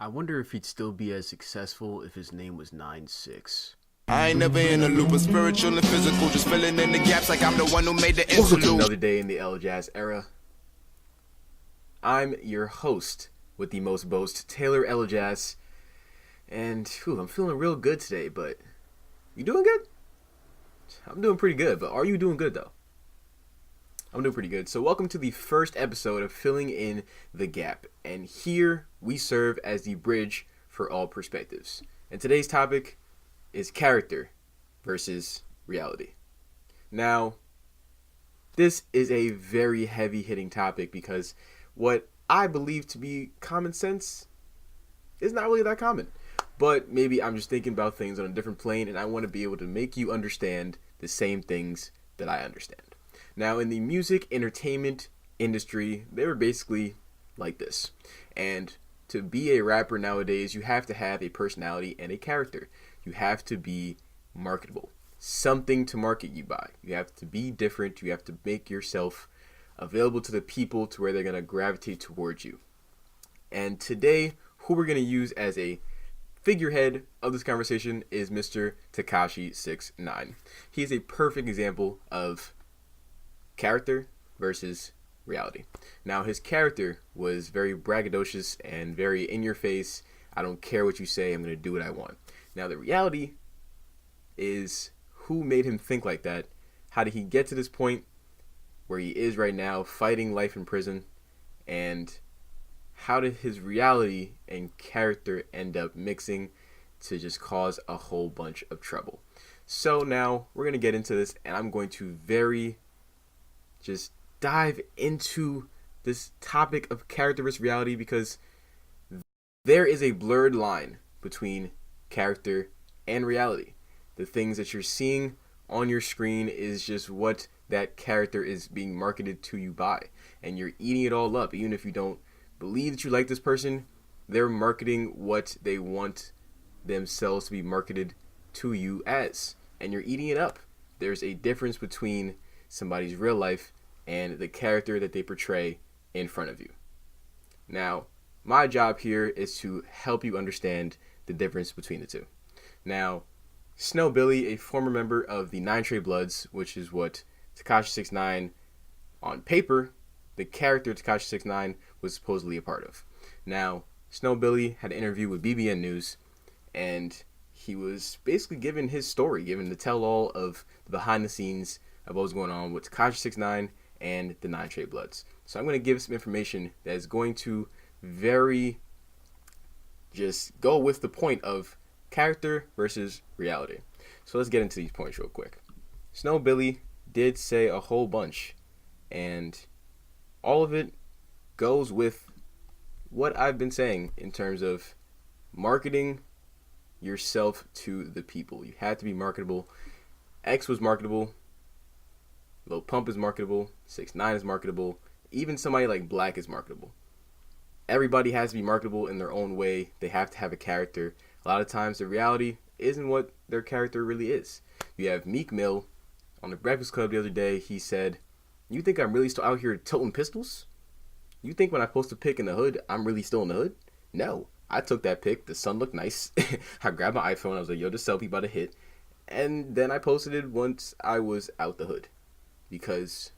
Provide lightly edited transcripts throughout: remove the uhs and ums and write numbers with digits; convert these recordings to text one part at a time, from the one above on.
I wonder if he'd still be as successful if his name was 9-6. I ain't never in a loop of spiritual and physical, just filling in the gaps like I'm the one who made the Welcome to interlude. another day in the Elajas era. I'm your host with the most boast, Taylor Elajas, and I'm feeling real good today, but you doing good? I'm doing pretty good, but are you doing good though? I'm doing pretty good. So welcome to the first episode of Filling in the Gap, and here we serve as the bridge for all perspectives. And today's topic is character versus reality. Now, this is a very heavy-hitting topic because what I believe to be common sense is not really that common. But maybe I'm just thinking about things on a different plane, and I want to be able to make you understand the same things that I understand. Now, in the music entertainment industry, they were basically like this. And to be a rapper nowadays, you have to have a personality and a character. You have to be marketable. Something to market you by. You have to be different. You have to make yourself available to the people to where they're going to gravitate towards you. And today, who we're going to use as a figurehead of this conversation is Mr. TEKASHI 6IX9INE. He is a perfect example of character versus reality. Now, his character was very braggadocious and very in your face. I don't care what you say, I'm going to do what I want. Now, the reality is who made him think like that? How did he get to this point where he is right now, fighting life in prison? And how did his reality and character end up mixing to just cause a whole bunch of trouble? So now we're going to get into this, and I'm going to just dive into this topic of character versus reality, because there is a blurred line between character and reality. The things that you're seeing on your screen is just what that character is being marketed to you by, and you're eating it all up. Even if you don't believe that you like this person, they're marketing what they want themselves to be marketed to you as, and you're eating it up. There's a difference between somebody's real life and the character that they portray in front of you. Now, my job here is to help you understand the difference between the two. Now, Snow Billy, a former member of the 9 Trey Bloods, which is what TEKASHI 6IX9INE, on paper, the character TEKASHI 6IX9INE was supposedly a part of. Now, Snow Billy had an interview with BBN News, and he was basically giving his story, giving the tell-all of the behind the scenes of what was going on with TEKASHI 6IX9INE and the 9 Trey Bloods. So I'm going to give some information that is going to just go with the point of character versus reality. So let's get into these points real quick. Snow Billy did say a whole bunch, and all of it goes with what I've been saying in terms of marketing yourself to the people. You have to be marketable. X was marketable. Lil Pump is marketable. 6ix9ine is marketable. Even somebody like Black is marketable. Everybody has to be marketable in their own way. They have to have a character. A lot of times the reality isn't what their character really is. You have Meek Mill on the Breakfast Club the other day. He said, "You think I'm really still out here toting pistols? You think when I post a pic in the hood, I'm really still in the hood? No. I took that pic. The sun looked nice. I grabbed my iPhone. I was like, yo, this selfie about to hit. And then I posted it once I was out the hood." Because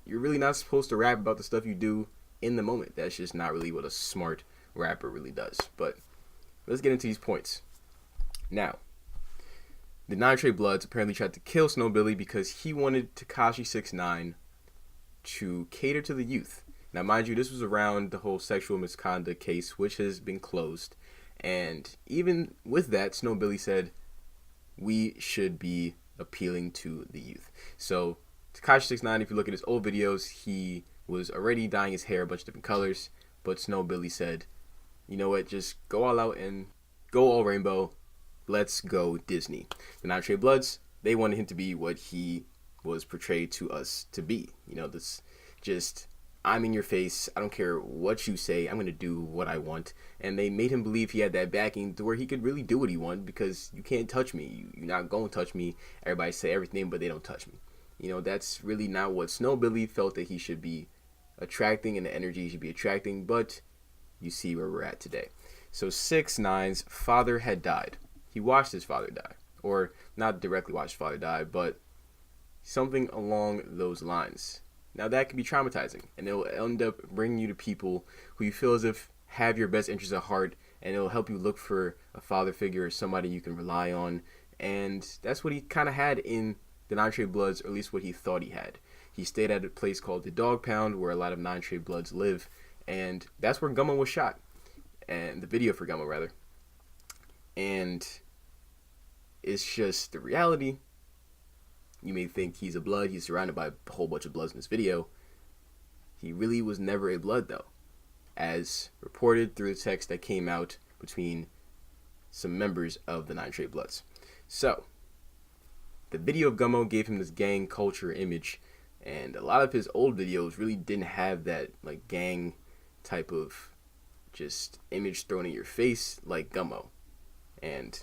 you're really not supposed to rap about the stuff you do in the moment. That's just not really what a smart rapper really does. But let's get into these points. Now, the 9 Trey Bloods apparently tried to kill Snow Billy because he wanted TEKASHI 6IX9INE to cater to the youth. Now, mind you, this was around the whole sexual misconduct case, which has been closed. And even with that, Snow Billy said, we should be appealing to the youth. So TEKASHI 6IX9INE, if you look at his old videos, he was already dyeing his hair a bunch of different colors. But Snow Billy said, you know what, just go all out and go all rainbow. Let's go Disney. The 9 Trey Bloods, they wanted him to be what he was portrayed to us to be. You know, this just, I'm in your face. I don't care what you say. I'm going to do what I want. And they made him believe he had that backing to where he could really do what he wanted, because you can't touch me. You're not going to touch me. Everybody say everything, but they don't touch me. You know, that's really not what Snow Billy felt that he should be attracting and the energy he should be attracting. But you see where we're at today. So 6ix9ine's father had died. He watched his father die. Or not directly watched his father die, but something along those lines. Now that can be traumatizing, and it'll end up bringing you to people who you feel as if have your best interests at heart, and it'll help you look for a father figure or somebody you can rely on. And that's what he kind of had in the Nine Trey Bloods, or at least what he thought he had. He stayed at a place called the Dog Pound, where a lot of Nine Trey Bloods live, and that's where Gummo was shot, and the video for Gummo rather. And it's just the reality. You may think he's a blood, he's surrounded by a whole bunch of bloods in this video. He really was never a blood though, as reported through the text that came out between some members of the Nine Trey Bloods. So, the video of Gummo gave him this gang culture image, and a lot of his old videos really didn't have that like gang type of just image thrown in your face like Gummo. And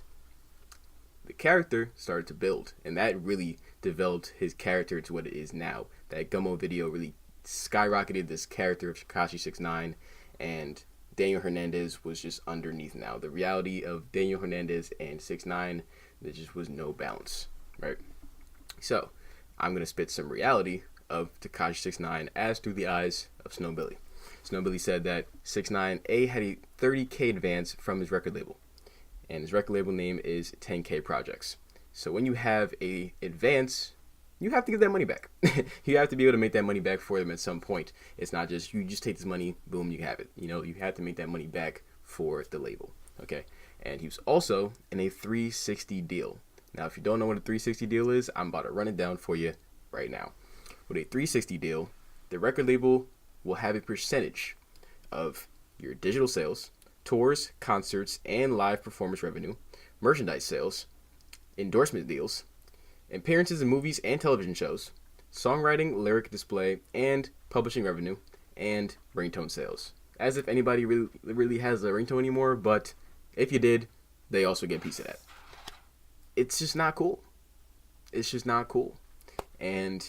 the character started to build, and that really developed his character to what it is now. That Gummo video really skyrocketed this character of TEKASHI 6IX9INE, and Daniel Hernandez was just underneath now. The reality of Daniel Hernandez and 6ix9ine, there just was no balance, right? So, I'm going to spit some reality of TEKASHI 6IX9INE as through the eyes of Snow Billy. Snow Billy said that 6ix9ine had a $30K advance from his record label, and his record label name is 10K Projects. So when you have a advance, you have to give that money back. You have to be able to make that money back for them at some point. It's not just you just take this money, boom, you have it. You know, you have to make that money back for the label. Okay. And he was also in a 360 deal. Now, if you don't know what a 360 deal is, I'm about to run it down for you right now. With a 360 deal, the record label will have a percentage of your digital sales, tours, concerts, and live performance revenue, merchandise sales, endorsement deals, appearances in movies and television shows, songwriting, lyric display, and publishing revenue, and ringtone sales. As if anybody really has a ringtone anymore, but if you did, they also get a piece of that. It's just not cool. It's just not cool. And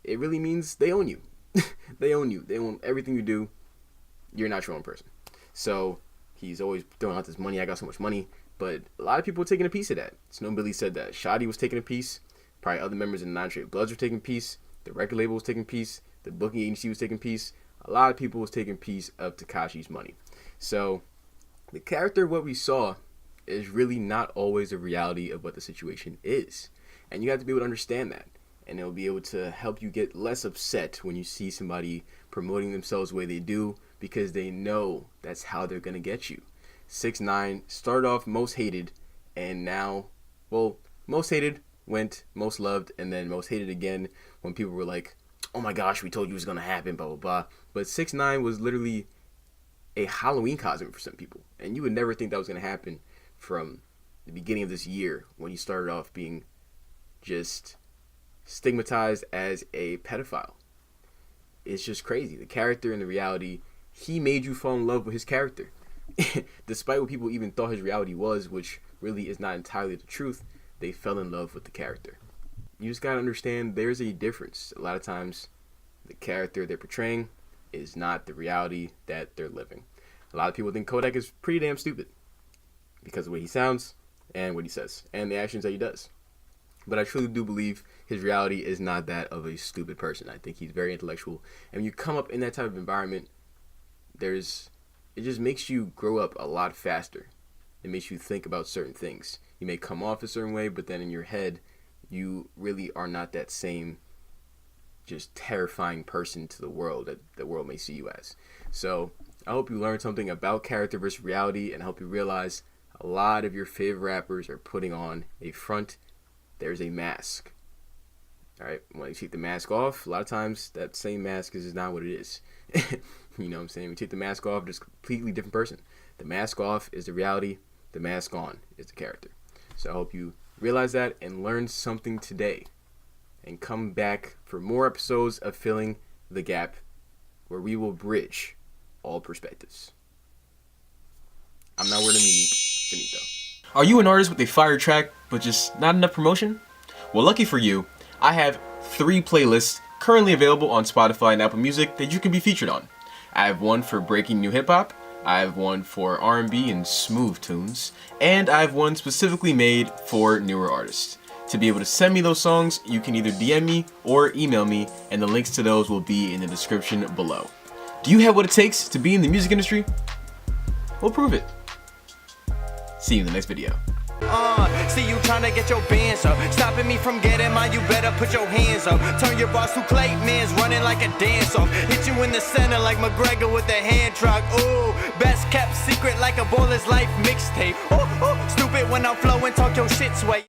it really means they own you. They own you. They own everything you do. You're not your own person. So he's always throwing out this money. I got so much money. But a lot of people were taking a piece of that. Snow Billy said that Shotty was taking a piece. Probably other members of the Nine Trey Bloods were taking a piece. The record label was taking a piece. The booking agency was taking a piece. A lot of people was taking a piece of TEKASHI's money. So the character of what we saw is really not always a reality of what the situation is. And you have to be able to understand that. And it'll be able to help you get less upset when you see somebody promoting themselves the way they do, because they know that's how they're going to get you. 6ix9ine started off most hated, and now, well, most hated went most loved, and then most hated again when people were like, oh my gosh, we told you it was going to happen, blah, blah, blah. But 6ix9ine was literally a Halloween costume for some people. And you would never think that was going to happen from the beginning of this year, when he started off being just stigmatized as a pedophile. It's just crazy. The character and the reality, he made you fall in love with his character. Despite what people even thought his reality was, which really is not entirely the truth, they fell in love with the character. You just gotta understand there's a difference. A lot of times, the character they're portraying is not the reality that they're living. A lot of people think Kodak is pretty damn stupid because of the way he sounds and what he says and the actions that he does. But I truly do believe his reality is not that of a stupid person. I think he's very intellectual. And when you come up in that type of environment, it just makes you grow up a lot faster. It makes you think about certain things. You may come off a certain way, but then in your head, you really are not that same just terrifying person to the world that the world may see you as. So I hope you learned something about character versus reality, and I hope you realize a lot of your favorite rappers are putting on a front. There's a mask. All right, when you take the mask off, a lot of times that same mask is not what it is. You know what I'm saying? When you take the mask off, just a completely different person. The mask off is the reality. The mask on is the character. So I hope you realize that and learn something today. And come back for more episodes of Filling the Gap, where we will bridge all perspectives. I'm not wording unique. Finito. Are you an artist with a fire track, but just not enough promotion? Well, lucky for you, I have 3 playlists currently available on Spotify and Apple Music that you can be featured on. I have one for breaking new hip hop, I have one for R&B and smooth tunes, and I have one specifically made for newer artists. To be able to send me those songs, you can either DM me or email me, and the links to those will be in the description below. Do you have what it takes to be in the music industry? We'll prove it. See you in the next video. See you trying to get your bands up, stopping me from getting mine. You better put your hands up. Turn your boss to Clay man's running like a dance off. Hit you in the center like McGregor with the hand truck. Ooh, best kept secret like a baller's life mixtape. Ooh, ooh, stupid when I'm flowing, talk your shit sway.